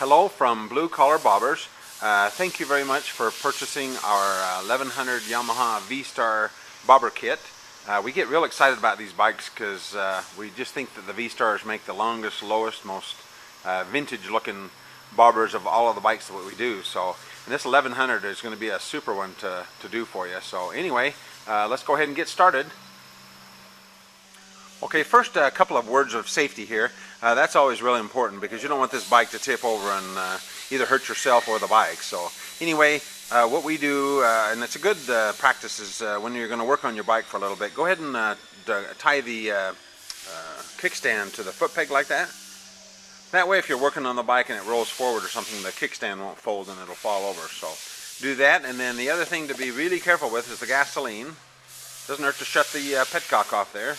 Hello from Blue Collar Bobbers. Thank you very much for purchasing our 1100 Yamaha V-Star bobber kit. We get real excited about these bikes because we just think that the V-Stars make the longest, lowest, most vintage looking bobbers of all of the bikes that we do. So and this 1100 is going to be a super one to do for you. So anyway, let's go ahead and get started. Okay, first a couple of words of safety here. That's always really important because you don't want this bike to tip over and either hurt yourself or the bike. So anyway, what we do, and it's a good practice, is when you're going to work on your bike for a little bit, go ahead and tie the kickstand to the foot peg like that. That way if you're working on the bike and it rolls forward or something, the kickstand won't fold and it'll fall over. So do that. And then the other thing to be really careful with is the gasoline. Doesn't hurt to shut the petcock off there.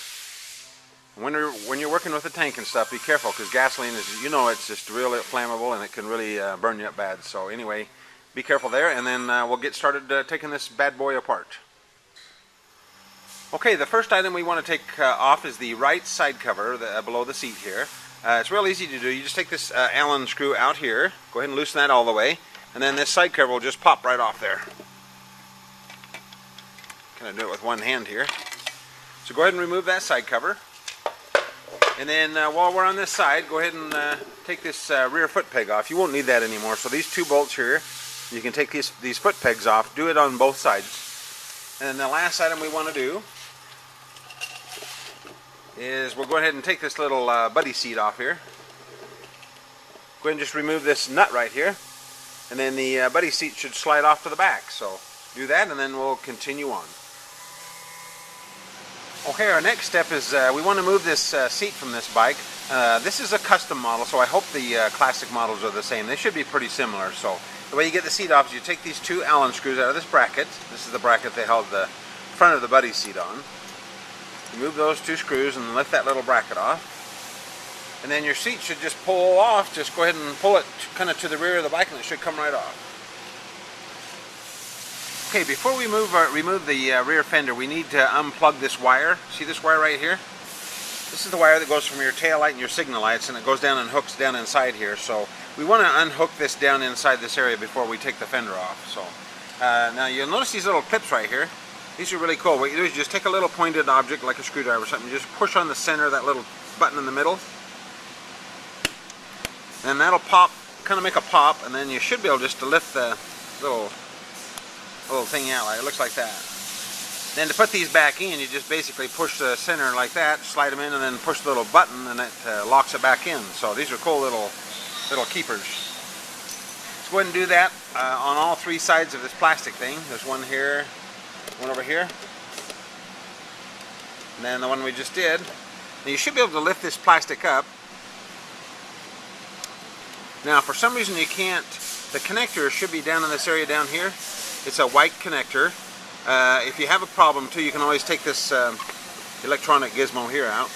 When you're working with the tank and stuff, be careful because gasoline is, you know, it's just really flammable and it can really burn you up bad. So anyway, be careful there, and then we'll get started taking this bad boy apart. Okay, the first item we want to take off is the right side cover below the seat here. It's real easy to do. You just take this Allen screw out here, go ahead and loosen that all the way, and then this side cover will just pop right off there. Kind of do it with one hand here. So go ahead and remove that side cover. And then while we're on this side, go ahead and take this rear foot peg off. You won't need that anymore. So these two bolts here, you can take these foot pegs off. Do it on both sides. And then the last item we want to do is we'll go ahead and take this little buddy seat off here. Go ahead and just remove this nut right here. And then the buddy seat should slide off to the back. So do that and then we'll continue on. Okay, our next step is we want to move this seat from this bike. This is a custom model, so I hope the classic models are the same. They should be pretty similar. So the way you get the seat off is you take these two Allen screws out of this bracket. This is the bracket they held the front of the buddy seat on. You move those two screws and lift that little bracket off. And then your seat should just pull off. Just go ahead and pull it kind of to the rear of the bike and it should come right off. Okay, before we remove the rear fender, we need to unplug this wire. See this wire right here? This is the wire that goes from your tail light and your signal lights, and it goes down and hooks down inside here. So we want to unhook this down inside this area before we take the fender off. So now you'll notice these little clips right here. These are really cool. What you do is just take a little pointed object like a screwdriver or something, just push on the center of that little button in the middle, and that'll pop, kind of make a pop, and then you should be able just to lift the little thing out. It looks like that. Then to put these back in, you just basically push the center like that, slide them in, and then push the little button, and it locks it back in. So these are cool little keepers. Let's go ahead and do that on all three sides of this plastic thing. There's one here, one over here, and then the one we just did. Now you should be able to lift this plastic up. Now for some reason you can't, the connector should be down in this area down here. It's a white connector. If you have a problem too, you can always take this electronic gizmo here out.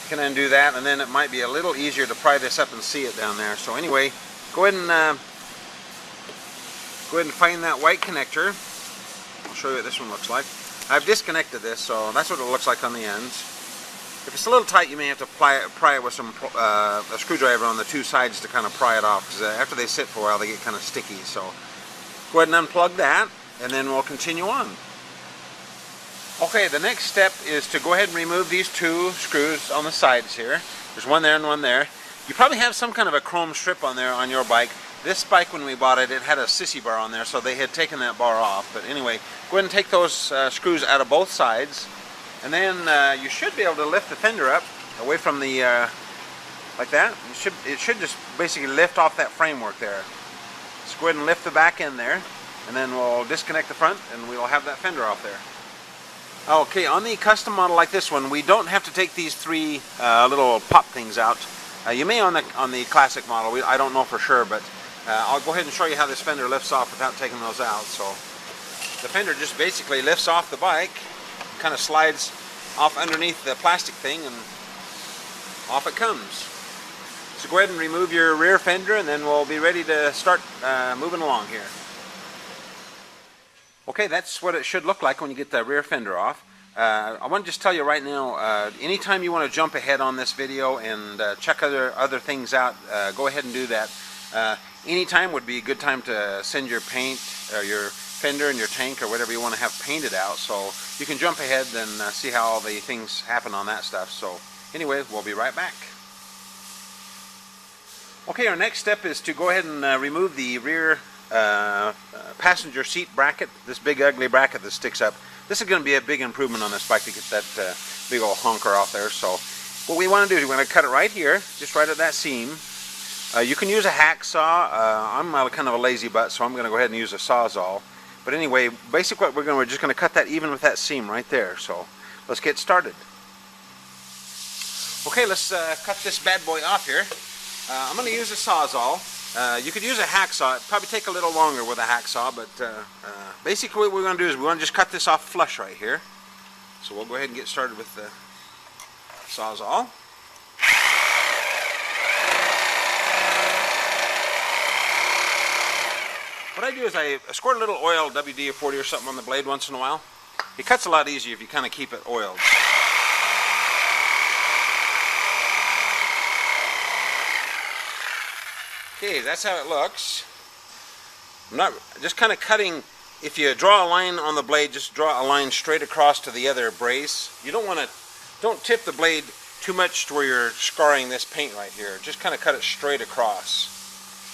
You can undo that, and then it might be a little easier to pry this up and see it down there. So anyway, go ahead and find that white connector. I'll show you what this one looks like. I've disconnected this, so that's what it looks like on the ends. If it's a little tight, you may have to pry it with some a screwdriver on the two sides to kind of pry it off, because after they sit for a while they get kind of sticky. So go ahead and unplug that, and then we'll continue on. Okay, the next step is to go ahead and remove these two screws on the sides here. There's one there and one there. You probably have some kind of a chrome strip on there on your bike. This bike, when we bought it, it had a sissy bar on there, so they had taken that bar off. But anyway, go ahead and take those screws out of both sides. And then you should be able to lift the fender up away from the, like that. It should just basically lift off that framework there. Let's go ahead and lift the back end there, and then we'll disconnect the front, and we'll have that fender off there. Okay, on the custom model like this one, we don't have to take these three little pop things out. You may on the classic model. I don't know for sure, but I'll go ahead and show you how this fender lifts off without taking those out. So the fender just basically lifts off the bike, kind of slides off underneath the plastic thing, and off it comes. So go ahead and remove your rear fender, and then we'll be ready to start moving along here. Okay, that's what it should look like when you get the rear fender off. I want to just tell you right now, anytime you want to jump ahead on this video and check other things out, go ahead and do that. Anytime would be a good time to send your paint, or your fender and your tank or whatever you want to have painted out, so you can jump ahead and see how all the things happen on that stuff. So anyway, we'll be right back. Okay, our next step is to go ahead and remove the rear passenger seat bracket, this big ugly bracket that sticks up. This is going to be a big improvement on this bike to get that big old honker off there. So what we want to do is we're going to cut it right here, just right at that seam. You can use a hacksaw. I'm kind of a lazy butt, so I'm going to go ahead and use a sawzall. But anyway, basically what we're just going to cut that even with that seam right there. So let's get started. Okay, let's cut this bad boy off here. I'm going to use a sawzall. You could use a hacksaw. It'd probably take a little longer with a hacksaw, but basically what we're going to do is we want to just cut this off flush right here. So we'll go ahead and get started with the sawzall. What I do is I squirt a little oil, WD-40 or something on the blade once in a while. It cuts a lot easier if you kind of keep it oiled. Okay, that's how it looks. I'm not just kind of cutting. If you draw a line on the blade, just draw a line straight across to the other brace. You don't tip the blade too much to where you're scarring this paint right here. Just kind of cut it straight across.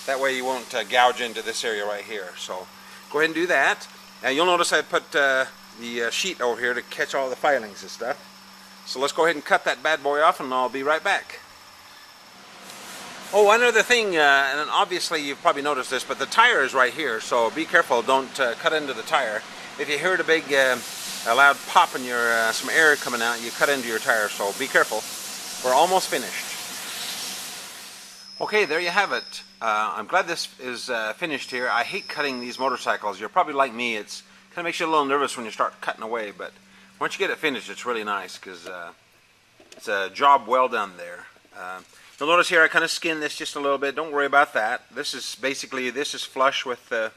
That way you won't gouge into this area right here. So go ahead and do that. Now you'll notice I put the sheet over here to catch all the filings and stuff. So let's go ahead and cut that bad boy off, and I'll be right back. Oh, one other thing, and obviously you've probably noticed this, but the tire is right here, so be careful, don't cut into the tire. If you heard a loud pop and some air coming out, you cut into your tire, so be careful. We're almost finished. Okay, there you have it. I'm glad this is finished here. I hate cutting these motorcycles. You're probably like me. It's kind of makes you a little nervous when you start cutting away, but once you get it finished, it's really nice because it's a job well done there. You'll notice here I kind of skinned this just a little bit. Don't worry about that. This is flush with the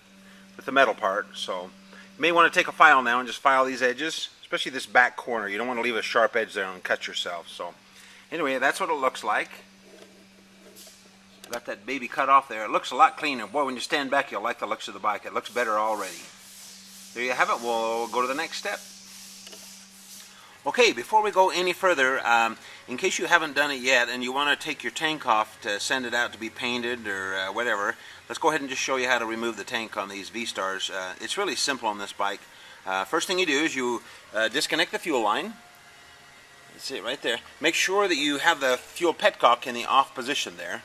metal part. So you may want to take a file now and just file these edges, especially this back corner. You don't want to leave a sharp edge there and cut yourself. So anyway, that's what it looks like. Got that baby cut off there. It looks a lot cleaner. Boy, when you stand back, you'll like the looks of the bike. It looks better already. There you have it. We'll go to the next step. Okay, before we go any further, in case you haven't done it yet and you want to take your tank off to send it out to be painted or whatever, let's go ahead and just show you how to remove the tank on these V-Stars. It's really simple on this bike. First thing you do is you disconnect the fuel line. See it right there. Make sure that you have the fuel petcock in the off position there.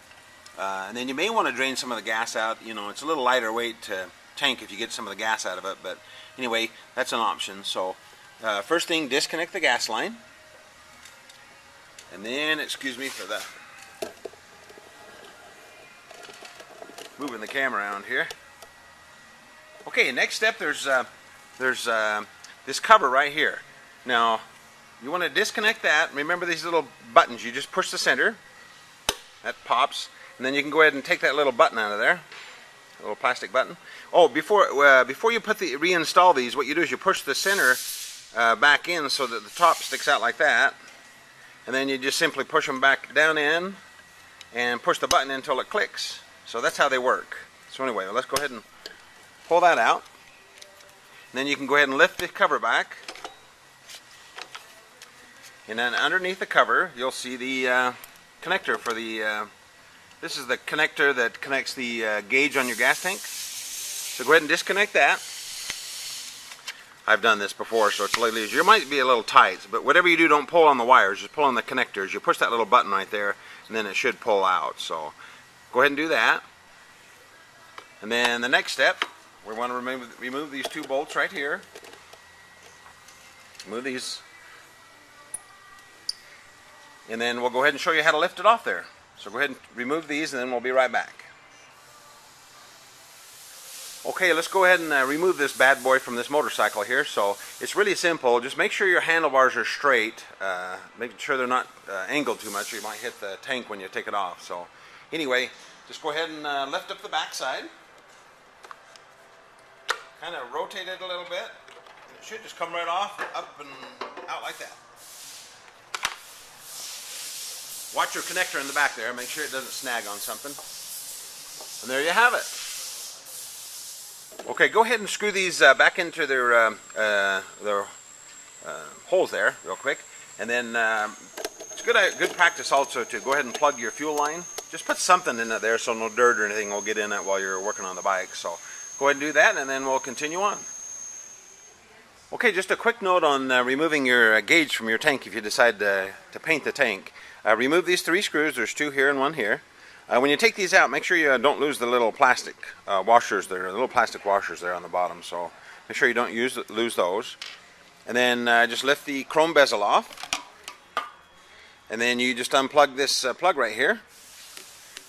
And then you may want to drain some of the gas out. You know, it's a little lighter weight tank if you get some of the gas out of it, but anyway, that's an option. So first thing, disconnect the gas line. And then, excuse me for the moving the camera around here. Okay, next step, there's this cover right here. Now, you want to disconnect that. Remember these little buttons. You just push the center. That pops. And then you can go ahead and take that little button out of there. A little plastic button. Oh, before you reinstall these, what you do is you push the center back in so that the top sticks out like that. And then you just simply push them back down in and push the button in until it clicks. So that's how they work. So anyway, let's go ahead and pull that out. And then you can go ahead and lift the cover back. And then underneath the cover, you'll see the connector for the... this is the connector that connects the gauge on your gas tank. So go ahead and disconnect that. I've done this before, so it's a little easier. It might be a little tight, but whatever you do, don't pull on the wires. Just pull on the connectors. You push that little button right there, and then it should pull out. So go ahead and do that. And then the next step, we want to remove these two bolts right here. Move these. And then we'll go ahead and show you how to lift it off there. So go ahead and remove these, and then we'll be right back. Okay, let's go ahead and remove this bad boy from this motorcycle here. So it's really simple. Just make sure your handlebars are straight. Make sure they're not angled too much, or you might hit the tank when you take it off. So anyway, just go ahead and lift up the back side. Kind of rotate it a little bit. It should just come right off, up and out like that. Watch your connector in the back there. Make sure it doesn't snag on something. And there you have it. Okay, go ahead and screw these back into their holes there real quick. And then it's good practice also to go ahead and plug your fuel line. Just put something in it there so no dirt or anything will get in it while you're working on the bike. So go ahead and do that, and then we'll continue on. Okay, just a quick note on removing your gauge from your tank if you decide to paint the tank. Remove these 3 screws. There's 2 here and 1 here. When you take these out, make sure you don't lose the little plastic washers there, the little plastic washers there on the bottom. So make sure you don't lose those. And then just lift the chrome bezel off. And then you just unplug this plug right here.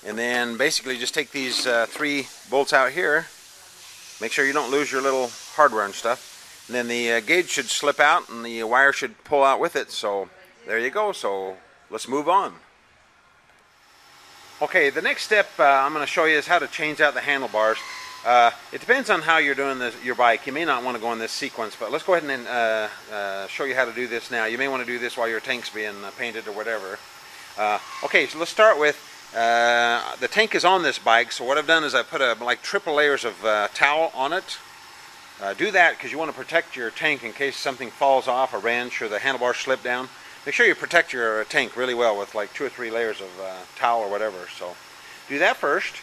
And then basically just take these 3 bolts out here. Make sure you don't lose your little hardware and stuff. And then the gauge should slip out and the wire should pull out with it. So there you go. So let's move on. Okay, the next step I'm going to show you is how to change out the handlebars. It depends on how you're doing your bike. You may not want to go in this sequence, but let's go ahead and show you how to do this now. You may want to do this while your tank's being painted or whatever. Okay, so let's start with the tank is on this bike. So what I've done is I put like triple layers of towel on it. Do that because you want to protect your tank in case something falls off, a wrench or the handlebars slip down. Make sure you protect your tank really well with like 2 or 3 layers of towel or whatever. So do that first.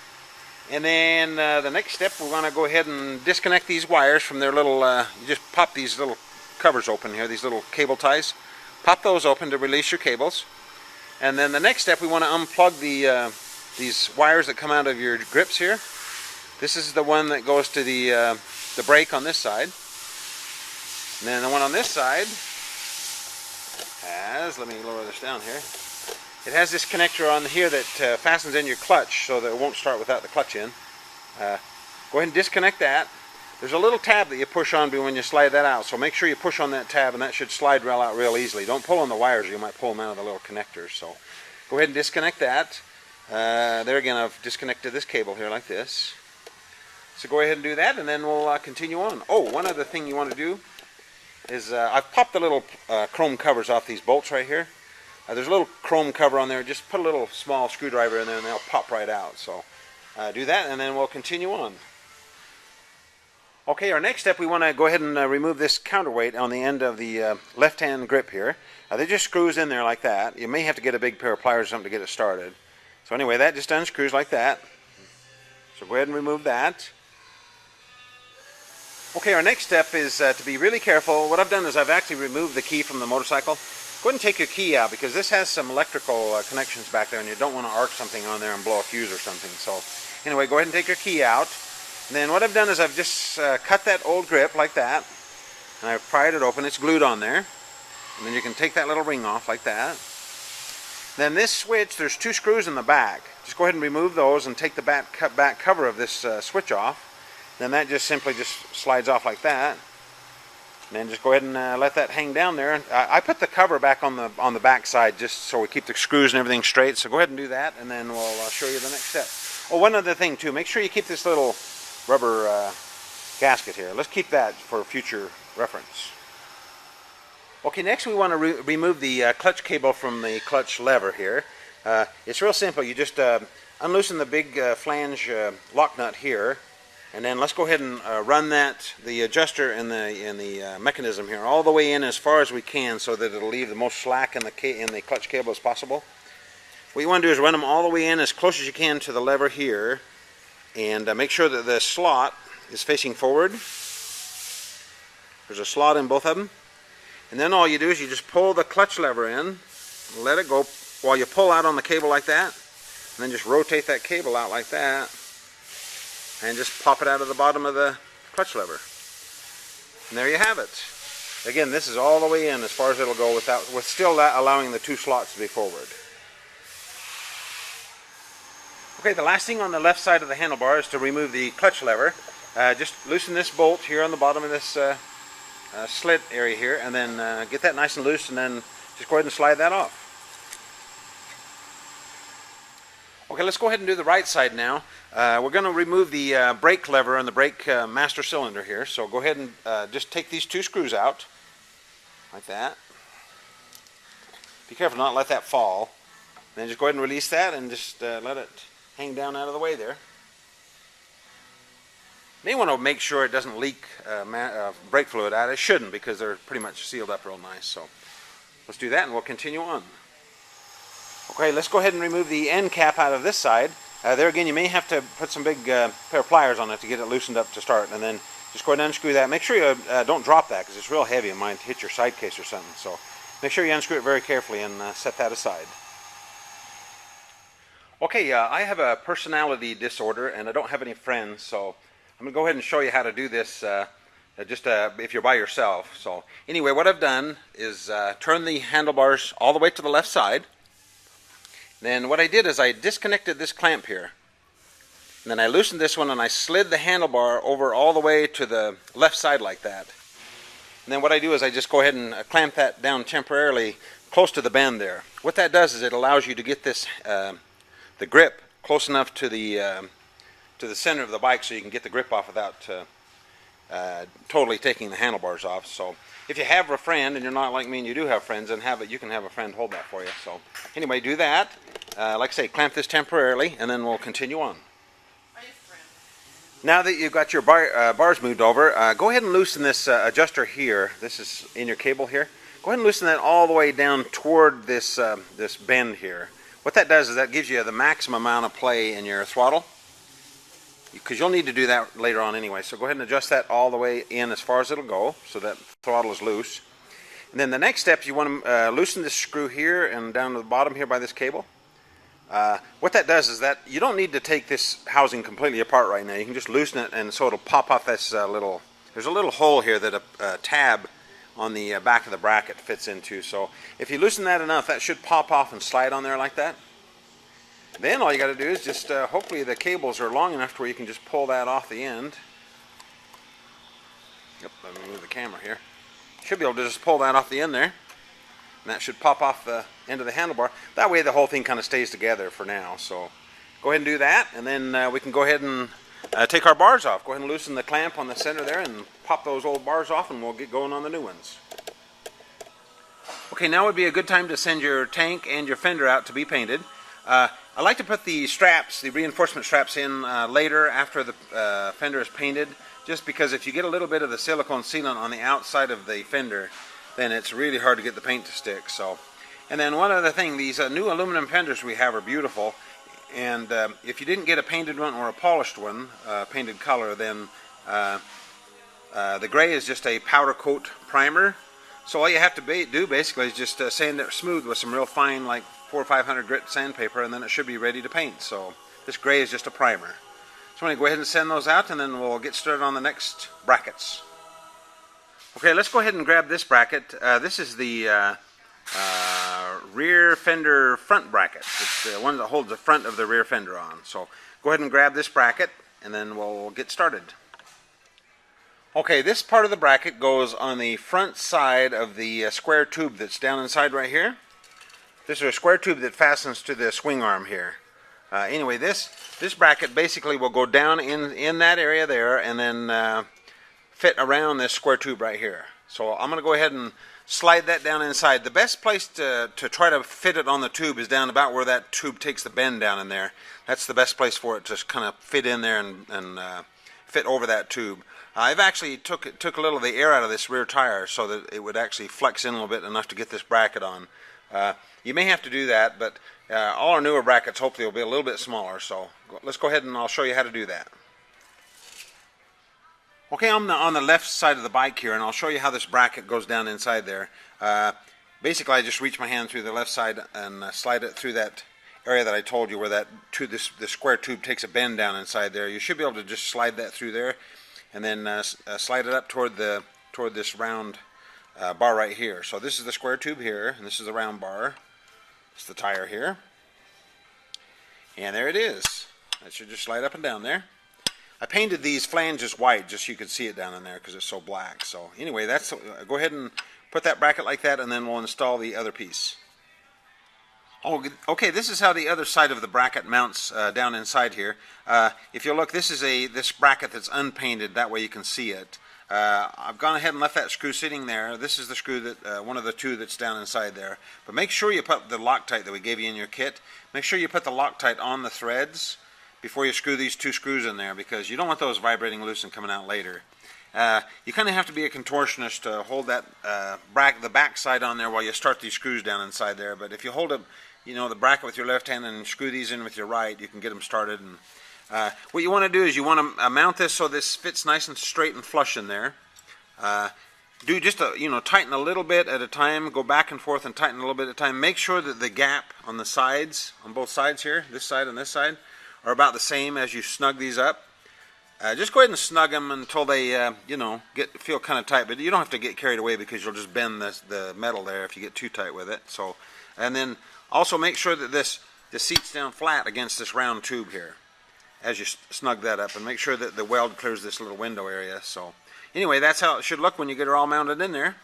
And then the next step, we're going to go ahead and disconnect these wires from their little, you just pop these little covers open here, these little cable ties. Pop those open to release your cables. And then the next step, we want to unplug these wires that come out of your grips here. This is the one that goes to the brake on this side. And then the one on this side has, let me lower this down here. It has this connector on here that fastens in your clutch so that it won't start without the clutch in. Go ahead and disconnect that. There's a little tab that you push on when you slide that out, so make sure you push on that tab and that should slide out real easily. Don't pull on the wires or you might pull them out of the little connectors. So go ahead and disconnect that. There again, I've disconnected this cable here like this. So go ahead and do that and then we'll continue on. Oh, one other thing you want to do is I've popped the little chrome covers off these bolts right here. There's a little chrome cover on there. Just put a little small screwdriver in there and they'll pop right out. So do that and then we'll continue on. Okay, our next step, we want to go ahead and remove this counterweight on the end of the left-hand grip here. They just screws in there like that. You may have to get a big pair of pliers or something to get it started. So anyway, that just unscrews like that. So go ahead and remove that. Okay, our next step is to be really careful. What I've done is I've actually removed the key from the motorcycle. Go ahead and take your key out because this has some electrical connections back there and you don't want to arc something on there and blow a fuse or something. So anyway, go ahead and take your key out. And then what I've done is I've just cut that old grip like that. And I've pried it open. It's glued on there. And then you can take that little ring off like that. Then this switch, there's 2 screws in the back. Just go ahead and remove those and take the back cover of this switch off. Then that just simply slides off like that. And then just go ahead and let that hang down there. I put the cover back on the back side just so we keep the screws and everything straight. So go ahead and do that, and then we'll show you the next step. Oh, one other thing too. Make sure you keep this little rubber gasket here. Let's keep that for future reference. Okay, next we want to remove the clutch cable from the clutch lever here. It's real simple. You just unloosen the big flange lock nut here. And then let's go ahead and run the adjuster in the mechanism here all the way in as far as we can so that it'll leave the most slack in the clutch cable as possible. What you want to do is run them all the way in as close as you can to the lever here and make sure that the slot is facing forward. There's a slot in both of them. And then all you do is you just pull the clutch lever in, let it go while you pull out on the cable like that, and then just rotate that cable out like that. And just pop it out of the bottom of the clutch lever. And there you have it. Again, this is all the way in as far as it'll go with still allowing the 2 slots to be forward. Okay, the last thing on the left side of the handlebar is to remove the clutch lever. Just loosen this bolt here on the bottom of this slit area here, and then get that nice and loose, and then just go ahead and slide that off. Okay, let's go ahead and do the right side now. We're going to remove the brake lever and the brake master cylinder here. So go ahead and just take these 2 screws out, like that. Be careful not to let that fall. Then just go ahead and release that and just let it hang down out of the way there. You may want to make sure it doesn't leak brake fluid out. It shouldn't, because they're pretty much sealed up real nice. So let's do that and we'll continue on. Okay, let's go ahead and remove the end cap out of this side. There again, you may have to put some big pair of pliers on it to get it loosened up to start, and then just go ahead and unscrew that. Make sure you don't drop that, because it's real heavy. It might hit your side case or something. So make sure you unscrew it very carefully and set that aside. Okay, I have a personality disorder and I don't have any friends, so I'm going to go ahead and show you how to do this if you're by yourself. So anyway, what I've done is turn the handlebars all the way to the left side. Then what I did is I disconnected this clamp here. And then I loosened this one and I slid the handlebar over all the way to the left side like that. And then what I do is I just go ahead and clamp that down temporarily close to the bend there. What that does is it allows you to get this the grip close enough to the center of the bike so you can get the grip off without totally taking the handlebars off. So if you have a friend, and you're not like me and you do have friends, then you can have a friend hold that for you. So anyway, do that. Like I say, clamp this temporarily, and then we'll continue on. Now that you've got your bars moved over, go ahead and loosen this adjuster here. This is in your cable here. Go ahead and loosen that all the way down toward this this bend here. What that does is that gives you the maximum amount of play in your throttle, because you'll need to do that later on anyway. So go ahead and adjust that all the way in as far as it'll go, so that throttle is loose. And then the next step, you want to loosen this screw here and down to the bottom here by this cable. What that does is that you don't need to take this housing completely apart right now. You can just loosen it, and so it'll pop off this there's a little hole here that a tab on the back of the bracket fits into. So if you loosen that enough, that should pop off and slide on there like that. Then all you got to do is just hopefully the cables are long enough to where you can just pull that off the end. Yep, let me move the camera here. Should be able to just pull that off the end there, and that should pop off the end of the handlebar. That way the whole thing kind of stays together for now. So go ahead and do that, and then we can go ahead and take our bars off. Go ahead and loosen the clamp on the center there and pop those old bars off, and we'll get going on the new ones. Okay, now would be a good time to send your tank and your fender out to be painted. I like to put the straps, the reinforcement straps, in later after the fender is painted, just because if you get a little bit of the silicone sealant on the outside of the fender, then it's really hard to get the paint to stick. So, and then one other thing, these new aluminum fenders we have are beautiful, and if you didn't get a painted one or a polished one, painted color, then the gray is just a powder coat primer. So all you have to do basically is just sand it smooth with some real fine, like 400 or 500 grit sandpaper, and then it should be ready to paint. So this gray is just a primer. So I'm going to go ahead and send those out, and then we'll get started on the next brackets. Okay, let's go ahead and grab this bracket. This is the rear fender front bracket. It's the one that holds the front of the rear fender on. So go ahead and grab this bracket, and then we'll get started. Okay, this part of the bracket goes on the front side of the square tube that's down inside right here. This is a square tube that fastens to the swing arm here. Anyway, this bracket basically will go down in that area there, and then fit around this square tube right here. So I'm going to go ahead and slide that down inside. The best place to try to fit it on the tube is down about where that tube takes the bend down in there. That's the best place for it to kind of fit in there and fit over that tube. I've actually took a little of the air out of this rear tire so that it would actually flex in a little bit enough to get this bracket on. You may have to do that, but all our newer brackets hopefully will be a little bit smaller. So let's go ahead and I'll show you how to do that. Okay, I'm on the left side of the bike here, and I'll show you how this bracket goes down inside there. Basically, I just reach my hand through the left side and slide it through that area that I told you where that the square tube takes a bend down inside there. You should be able to just slide that through there, and then slide it up toward this round bar right here. So this is the square tube here, and this is the round bar. It's the tire here, and there it is. That should just slide up and down there. I painted these flanges white just so you could see it down in there because it's so black. So anyway, that's go ahead and put that bracket like that, and then we'll install the other piece. Oh, okay, this is how the other side of the bracket mounts down inside here. If you look, this is this bracket that's unpainted. That way you can see it. I've gone ahead and left that screw sitting there. This is the screw that one of the two that's down inside there. But make sure you put the Loctite that we gave you in your kit. Make sure you put the Loctite on the threads before you screw these two screws in there, because you don't want those vibrating loose and coming out later. You kind of have to be a contortionist to hold that the back side on there while you start these screws down inside there. But if you hold it, the bracket with your left hand and screw these in with your right, you can get them started. And what you want to do is you want to mount this so this fits nice and straight and flush in there. Do just tighten a little bit at a time. Go back and forth and tighten a little bit at a time. Make sure that the gap on the sides, on both sides here, this side and this side, are about the same as you snug these up. Just go ahead and snug them until they, feel kind of tight. But you don't have to get carried away, because you'll just bend the metal there if you get too tight with it. So, and then also make sure that the seat's down flat against this round tube here as you snug that up, and make sure that the weld clears this little window area. So anyway, that's how it should look when you get her all mounted in there,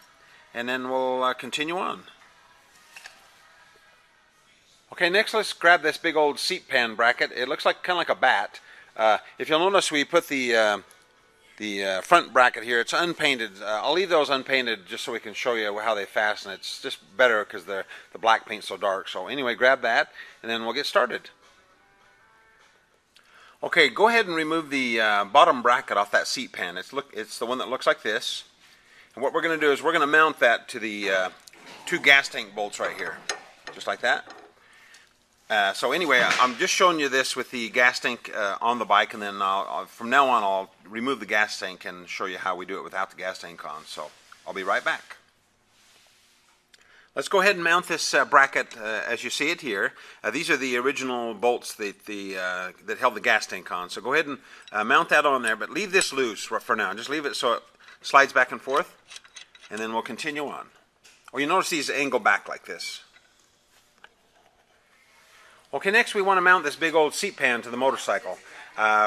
and then we'll continue on. Okay, next let's grab this big old seat pan bracket. It looks like kind of like a bat. If you'll notice, we put the front bracket here. It's unpainted. I'll leave those unpainted just so we can show you how they fasten. It's just better because the black paint's so dark. So anyway, grab that, and then we'll get started. Okay, go ahead and remove the bottom bracket off that seat pan. It's the one that looks like this. And what we're going to do is we're going to mount that to the two gas tank bolts right here, just like that. So anyway, I'm just showing you this with the gas tank on the bike, and then from now on I'll remove the gas tank and show you how we do it without the gas tank on. So I'll be right back. Let's go ahead and mount this bracket as you see it here. These are the original bolts that held the gas tank on. So go ahead and mount that on there, but leave this loose for now. Just leave it so it slides back and forth, and then we'll continue on. Well, you notice these angle back like this. Okay, next we want to mount this big old seat pan to the motorcycle.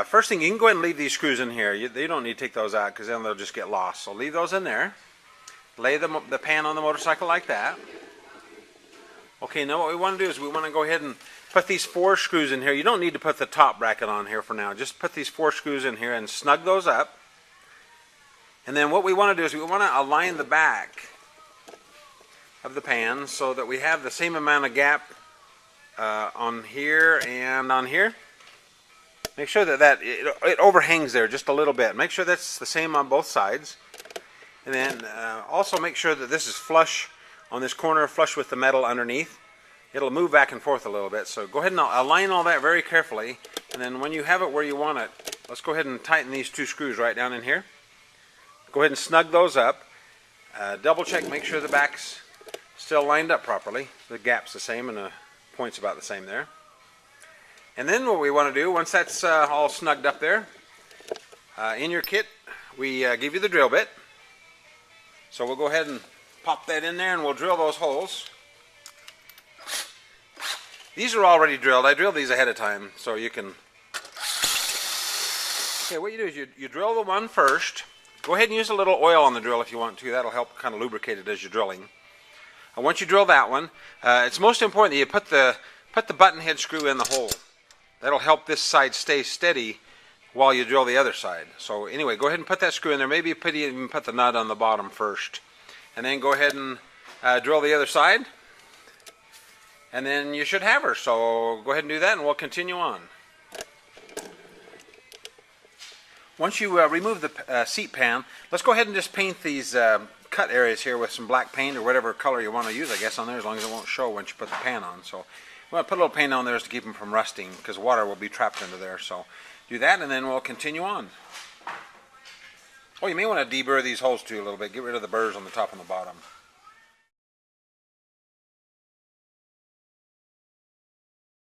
First thing, you can go ahead and leave these screws in here. You don't need to take those out, because then they'll just get lost. So leave those in there. Lay the pan on the motorcycle like that. Okay, now what we want to do is we want to go ahead and put these 4 screws in here. You don't need to put the top bracket on here for now. Just put these 4 screws in here and snug those up. And then what we want to do is we want to align the back of the pan so that we have the same amount of gap on here and on here. Make sure that it overhangs there just a little bit. Make sure that's the same on both sides. And then also make sure that this is flush on this corner, flush with the metal underneath. It'll move back and forth a little bit. So go ahead and align all that very carefully. And then when you have it where you want it, let's go ahead and tighten these 2 screws right down in here. Go ahead and snug those up. Double check, make sure the back's still lined up properly. The gap's the same and the point's about the same there. And then what we want to do, once that's all snugged up there, in your kit we give you the drill bit. So we'll go ahead and pop that in there, and we'll drill those holes. These are already drilled. I drilled these ahead of time, so you can... Okay, what you do is you drill the one first. Go ahead and use a little oil on the drill if you want to. That'll help kind of lubricate it as you're drilling. And once you drill that one, it's most important that you put the button head screw in the hole. That'll help this side stay steady while you drill the other side. So anyway, go ahead and put that screw in there. Maybe even put the nut on the bottom first. And then go ahead and drill the other side. And then you should have her. So go ahead and do that, and we'll continue on. Once you remove the seat pan, let's go ahead and just paint these cut areas here with some black paint or whatever color you want to use, I guess, on there, as long as it won't show once you put the pan on. So we want to put a little paint on there to keep them from rusting, because water will be trapped into there. So do that, and then we'll continue on. Oh, you may want to deburr these holes too a little bit. Get rid of the burrs on the top and the bottom.